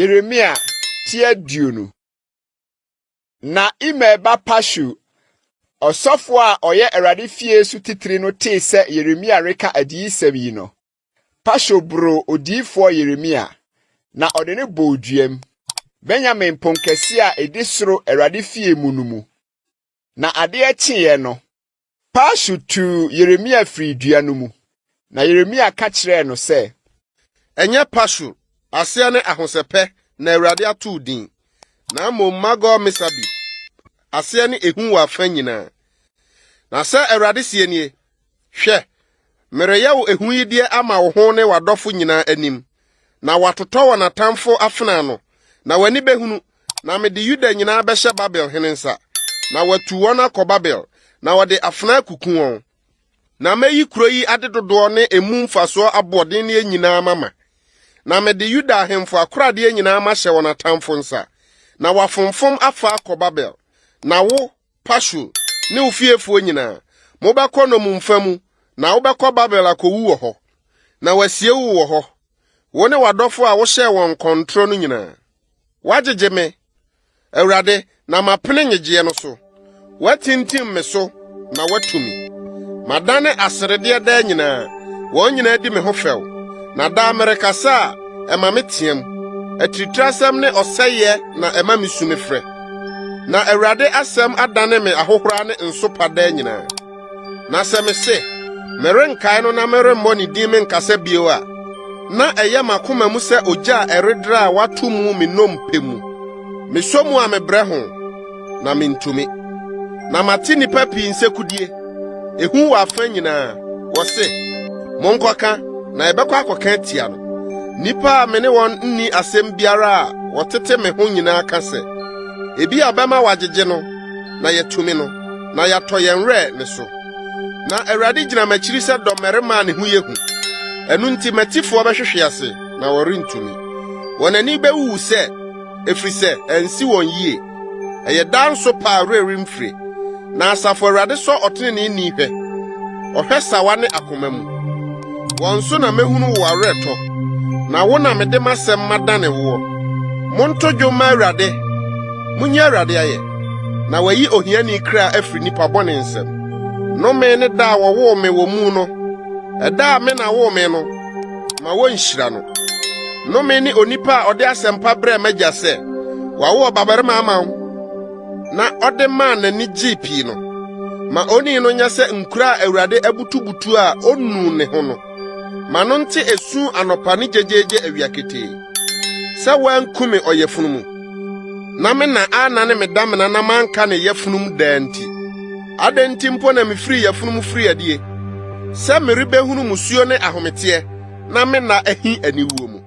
Yeremia tia diunu. Na imeba pashu osofo a oye Awurade fie su titiri no te se Yeremia reka adiyisɛm yi no. Pashu bro odiyifo Yeremia na ɔde ne bɔ oduam. Benjamin ponkɛse a edi soro Awurade fie mu no mu. Na ade akyiye no, Pashu tu Yeremia firi dua no mu. Na Yeremia ka kyerɛ no sɛ, Enye Pashu asea ne ahosepe na Awurade ato din. Na mago misabi asea ne ehu wa fa nyina. Na sɛ Awurade sie nie, hwɛ, mereyɛ wo ehu yi de ama wo ho ne wadɔfo nyina anim. Na watotɔ wɔ natamfo afena no, na wani behunu, na mede Yuda nyina bɛhyɛ Babel hene nsa. Na watu wɔn akɔ Babel, na wɔde afena kuku wɔn. Na meyi kuro yi adedodo ne emu mfaso abɔden ne nyina mama. Na mede Yuda ahemfo akorade nyina ma hyɛ wɔn atamfo nsa. Na wafomfom afa akɔ Babel. Na wo Pashu ne ufiefo nyina, mobɛkɔ no mumfamu, na wobɛkɔ Babel akɔwu wɔ hɔ. Na wasie wo wɔ hɔ. Wo ne wadɔfo a wohyɛ wɔn kontro no nyina. Wagye me, Awurade, na mapene nyegye no so. Watintim me so, na watumi. Madane aserede da nyina, wɔn nyina di me ho fɛw. Na da merekasa ɛma me team. Atiritrasɛm ne ɔsɛyɛ na ɛma me su me frɛ. Na Awurade asɛm adane me ahohora ne nsopa da nyina. Na sɛ me se, merenkae no na meremmɔ ne din me nkasa bio a, na ɛyɛ makoma mu sɛ ogya a ɛredra a watu mu me nnompe mu. Meso mu a mebrɛ ho, na mentumi. Na mate nipa pii nsekudie. Ehu wa afa nyinaa, wɔse, monkɔka, na ɛbɛkɔ akɔka tia no. Nipa a me ne wɔn nni asɛm biara a wɔtete me ho nyinaa ka sɛ, ebi a bɛma wagyegye no, na yɛtumi no, na yɛatɔ yɛn werɛ ne so. Na Awurade gyina m'akyiri sɛ dɔmmarima a ne ho yɛhu. Ɛno nti matifoɔ bɛhwehwe ase, na wɔrentumi. Wɔn ani bɛwu sɛ, ɛfiri sɛ, ɛnsi wɔn yie. Ɛyɛ daa nso pa a werɛ remfire. Na Asafo Awurade sɔ ɔtreneeni hwɛ. Ɔhwɛ sawa ne akoma mu. Wɔn so na mehunu wo awerɛtɔ. Na wo na mede m'asɛm madane wo. Monto dwom ma Awurade. Munyi Awurade ayɛ. Na wayi ohiani kra afiri nipa bɔne nsɛm. Nnome ne da a wɔwoo me wɔ mu no. Ɛda a me na woo me no, ma wɔnhyira no. Nnome ne onipa a ɔde asɛmpa brɛ m'agya sɛ, wawo ɔbabarima ama wo. Na ɔde maa n'ani gye pii no. Ma oni no nya sɛ nkura a Awurade abutubutu a onu ne ho no. Ma no nte esu anɔpa ne gyegyegye awiaketee. Sɛ wankume ɔyɛfunu mu. Na me na anane me damena na manka ne yɛfunum daa nti. Adɛnti mpo na mefiri yɛfunum firi adie. Sɛ meribehunu musuo ne ahometeɛ, na me na ahi aniwuo mu.